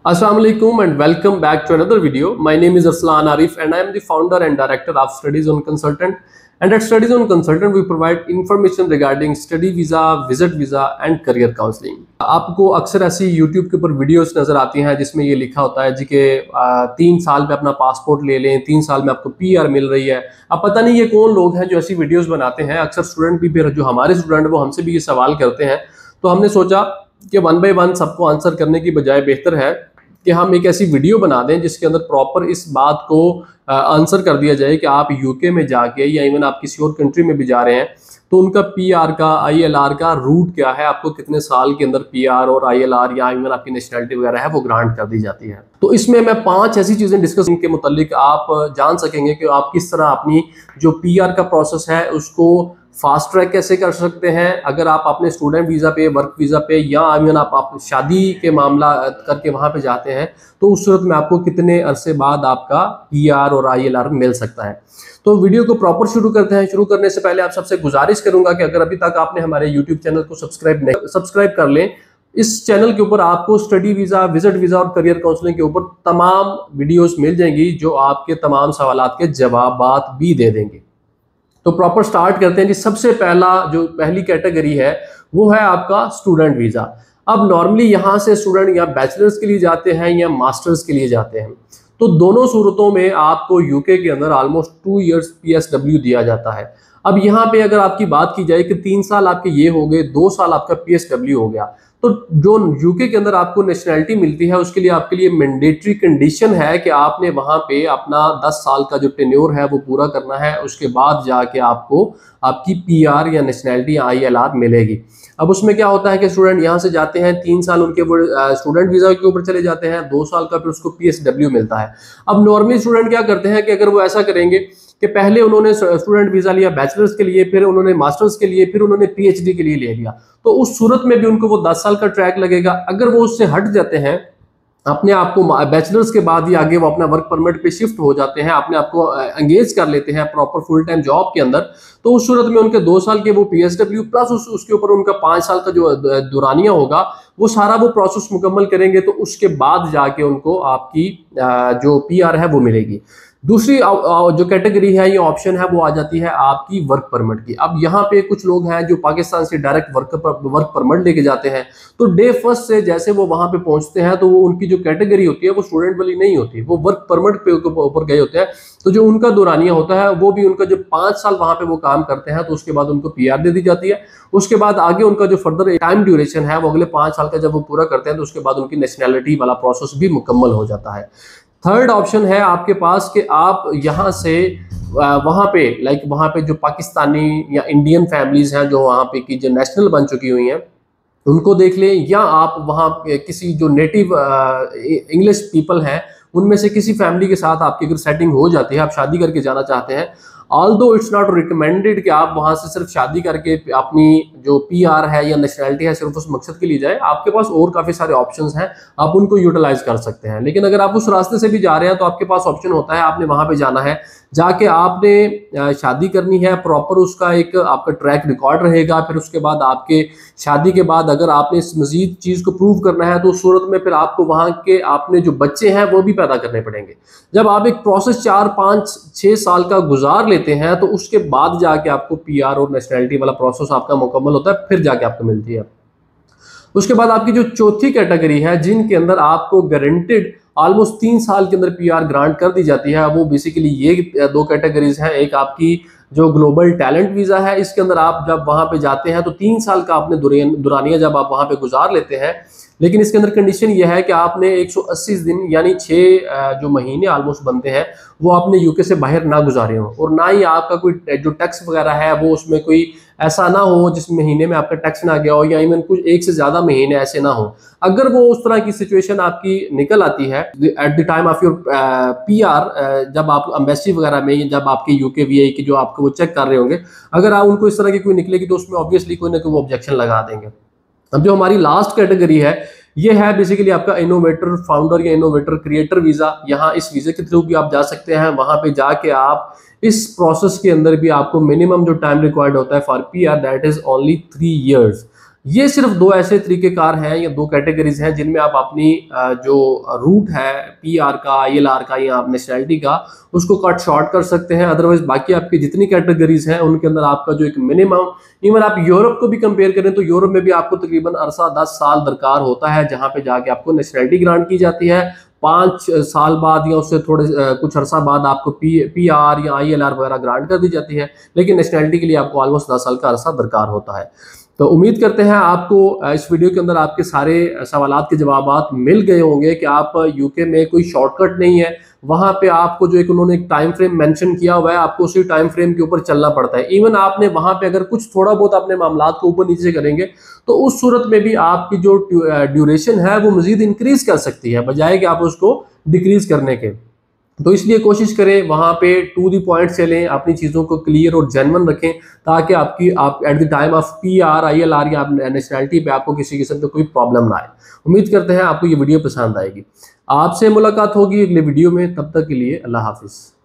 Assalamu alaikum and welcome back to another video. My name is Arslan Arif and I am the founder and director of Study Zone Consultant. And at Study Zone Consultant, we provide information regarding study visa, visit visa and career counseling. आपको अक्सर ऐसी YouTube के ऊपर videos नजर आती हैं जिसमें ये लिखा होता है जी कि 3 साल में अपना पासपोर्ट ले लें, 3 साल में आपको PR मिल रही है। अब पता नहीं ये कौन लोग हैं जो ऐसी वीडियोस बनाते हैं। अक्सर स्टूडेंट भी फिर जो हमारे स्टूडेंट वो हमसे भी ये सवाल करते हैं, तो हमने सोचा कि 1 बाय 1 सबको आंसर करने की बजाय बेहतर है कि हम एक ऐसी वीडियो बना दें जिसके अंदर प्रॉपर इस बात को आंसर कर दिया जाए कि आप यूके में जाके या इवन आप किसी और कंट्री में भी जा रहे हैं तो उनका पीआर का ILR का रूट क्या है, आपको कितने साल के अंदर पीआर और ILR या इवन आपकी नेशनलिटी वगैरह है वो ग्रांट कर दी जाती है। तो इसमें मैं 5 ऐसी चीजें डिस्कस के मुतालिक आप जान सकेंगे कि आप किस तरह अपनी जो पीआर का प्रोसेस है उसको फास्ट ट्रैक कैसे कर सकते हैं। अगर आप अपने स्टूडेंट वीज़ा पे, वर्क वीज़ा पे या इवन आप शादी के मामला करके वहाँ पे जाते हैं तो उस सूरत में आपको कितने अरसे बाद आपका PR और ILR मिल सकता है। तो वीडियो को प्रॉपर शुरू करते हैं। शुरू करने से पहले आप सबसे गुजारिश करूंगा कि अगर अभी तक आपने हमारे YouTube चैनल को सब्सक्राइब कर लें। इस चैनल के ऊपर आपको स्टडी वीज़ा, विजिट वीज़ा और करियर काउंसलिंग के ऊपर तमाम वीडियोज़ मिल जाएंगी जो आपके तमाम सवालात के जवाबात भी दे देंगे। तो प्रॉपर स्टार्ट करते हैं जी। सबसे पहली कैटेगरी है वो है आपका स्टूडेंट वीज़ा। अब नॉर्मली यहाँ से स्टूडेंट या बैचलर्स के लिए जाते हैं या मास्टर्स के लिए जाते हैं, तो दोनों सूरतों में आपको यूके के अंदर ऑलमोस्ट 2 इयर्स PSW दिया जाता है। अब यहाँ पे अगर आपकी बात की जाए कि 3 साल आपके ये हो गए, 2 साल आपका PSW हो गया, तो जो यूके के अंदर आपको नेशनलिटी मिलती है उसके लिए आपके लिए मैंडेटरी कंडीशन है कि आपने वहाँ पे अपना 10 साल का जो टेन्योर है वो पूरा करना है। उसके बाद जाके आपको आपकी PR या नेशनलिटी या ILR मिलेगी। अब उसमें क्या होता है कि स्टूडेंट यहाँ से जाते हैं, 3 साल उनके वो स्टूडेंट वीज़ा के ऊपर चले जाते हैं, 2 साल का फिर उसको PSW मिलता है। अब नॉर्मली स्टूडेंट क्या करते हैं कि अगर वो ऐसा करेंगे कि पहले उन्होंने स्टूडेंट वीज़ा लिया बैचलर्स के लिए, फिर उन्होंने मास्टर्स के लिए, फिर उन्होंने PhD के लिए ले लिया, तो उस सूरत में भी उनको वो 10 साल का ट्रैक लगेगा। अगर वो उससे हट जाते हैं, अपने आप को बैचलर्स के बाद ही आगे वो अपना वर्क परमिट पे शिफ्ट हो जाते हैं, अपने आप को एंगेज कर लेते हैं प्रॉपर फुल टाइम जॉब के अंदर, तो उस सूरत में उनके 2 साल के वो PSW प्लस उसके ऊपर उनका 5 साल का जो दुरानिया होगा वो सारा वो प्रोसेस मुकम्मल करेंगे, तो उसके बाद जाके उनको आपकी जो PR है वो मिलेगी। दूसरी जो कैटेगरी है, ये ऑप्शन है, वो आ जाती है आपकी वर्क परमिट की। अब यहाँ पे कुछ लोग हैं जो पाकिस्तान से डायरेक्ट वर्क परमिट लेके जाते हैं, तो डे फर्स्ट से जैसे वो वहाँ पे पहुँचते हैं तो वो उनकी जो कैटेगरी होती है वो स्टूडेंट वाली नहीं होती, वो वर्क परमिट पे ऊपर गए होते हैं। तो जो उनका दुरानिया होता है वो भी उनका जो 5 साल वहाँ पे वो काम करते हैं तो उसके बाद उनको PR दे दी जाती है। उसके बाद आगे उनका जो फर्दर टाइम ड्यूरेशन है वो अगले 5 साल का जब वो पूरा करते हैं तो उसके बाद उनकी नेशनलिटी वाला प्रोसेस भी मुकम्मल हो जाता है। थर्ड ऑप्शन है आपके पास कि आप यहाँ से वहाँ पे वहाँ पे जो पाकिस्तानी या इंडियन फैमिलीज हैं जो वहाँ पे की जो नेशनल बन चुकी हुई हैं उनको देख लें, या आप वहाँ किसी जो नेटिव इंग्लिश पीपल हैं उनमें से किसी फैमिली के साथ आपकी अगर सेटिंग हो जाती है, आप शादी करके जाना चाहते हैं, ऑल्दो इट्स नॉट रिकमेंडेड कि आप वहाँ से सिर्फ शादी करके अपनी जो PR है या नेशनलिटी है सिर्फ उस मकसद के लिए जाए। आपके पास और काफ़ी सारे ऑप्शंस हैं, आप उनको यूटिलाइज कर सकते हैं। लेकिन अगर आप उस रास्ते से भी जा रहे हैं तो आपके पास ऑप्शन होता है, आपने वहाँ पे जाना है, जाके आपने शादी करनी है, प्रॉपर उसका एक आपका ट्रैक रिकॉर्ड रहेगा। फिर उसके बाद आपके शादी के बाद अगर आपने इस मजीद चीज़ को प्रूव करना है तो उस सूरत में फिर आपको वहाँ के आपने जो बच्चे हैं वो भी पैदा करने पड़ेंगे। जब आप एक प्रोसेस 4, 5, 6 साल का गुजार लेते हैं तो उसके बाद जाके आपको PR और नेशनलिटी वाला प्रोसेस आपका मुकम्मल होता है, फिर जाके आपको मिलती है। उसके बाद आपकी जो चौथी कैटेगरी है जिनके अंदर आपको गारंटेड ऑलमोस्ट 3 साल के अंदर PR ग्रांट कर दी जाती है, वो बेसिकली ये 2 कैटेगरीज हैं। एक आपकी जो ग्लोबल टैलेंट वीज़ा है, इसके अंदर आप जब वहाँ पे जाते हैं तो 3 साल का आपने दुरानिया जब आप वहाँ पे गुजार लेते हैं, लेकिन इसके अंदर कंडीशन ये है कि आपने 180 दिन यानी 6 जो महीने ऑलमोस्ट बनते हैं वो आपने यूके से बाहर ना गुजारे हो, और ना ही आपका कोई जो टैक्स वगैरह है वो उसमें कोई ऐसा ना हो जिस महीने में आपका टैक्स ना गया हो, या इवन कुछ 1 से ज़्यादा महीने ऐसे ना हो। अगर वो उस तरह की सिचुएशन आपकी निकल आती है at the time of your PR, जब आप एम्बेसी वगैरह में जब आपके यूके VA की जो आपको वो चेक कर रहे होंगे, अगर आप उनको इस तरह की कोई निकलेगी तो उसमें ऑब्वियसली कोई ना कोई वो ऑब्जेक्शन लगा देंगे। अब जो हमारी लास्ट कैटेगरी है ये है बेसिकली आपका इनोवेटर फाउंडर या इनोवेटर क्रिएटर वीज़ा। यहाँ इस वीज़े के थ्रू भी आप जा सकते हैं, वहाँ पे जाके आप इस प्रोसेस के अंदर भी आपको मिनिमम जो टाइम रिक्वायर्ड होता है for PR that is only 3 years. ये सिर्फ दो ऐसे तरीकेकार हैं या दो कैटेगरीज हैं जिनमें आप अपनी जो रूट है PR का, ILR का या नेशनैलिटी का, उसको कट शॉर्ट कर सकते हैं। अदरवाइज बाकी आपकी जितनी कैटेगरीज हैं उनके अंदर आपका जो एक मिनिमम, इवन आप यूरोप को भी कंपेयर करें तो यूरोप में भी आपको तकरीबन अरसा 10 साल दरकार होता है, जहां पे जाके आपको नेशनैलिटी ग्रांट की जाती है। 5 साल बाद या उससे थोड़े कुछ अरसा बाद आपको PR या ILR वगैरह ग्रांट कर दी जाती है, लेकिन नेशनैलिटी के लिए आपको ऑलमोस्ट 10 साल का अरसा दरकार होता है। तो उम्मीद करते हैं आपको इस वीडियो के अंदर आपके सारे सवालात के जवाबात मिल गए होंगे कि आप यूके में कोई शॉर्टकट नहीं है, वहां पे आपको जो एक उन्होंने एक टाइम फ्रेम मेंशन किया हुआ है, आपको उसी टाइम फ्रेम के ऊपर चलना पड़ता है। इवन आपने वहां पे अगर कुछ थोड़ा बहुत अपने मामलात को ऊपर नीचे करेंगे तो उस सूरत में भी आपकी जो ड्यूरेशन है वो मजीद इंक्रीज कर सकती है, बजाय कि आप उसको डिक्रीज करने के। तो इसलिए कोशिश करें वहां पे टू दी पॉइंट से लें, अपनी चीज़ों को क्लियर और जेन्युइन रखें, ताकि आप at the time of PR, ILR या नेशनैलिटी पे आपको किसी किस्म का कोई प्रॉब्लम ना आए। उम्मीद करते हैं आपको ये वीडियो पसंद आएगी। आपसे मुलाकात होगी अगले वीडियो में, तब तक के लिए अल्लाह हाफिज़।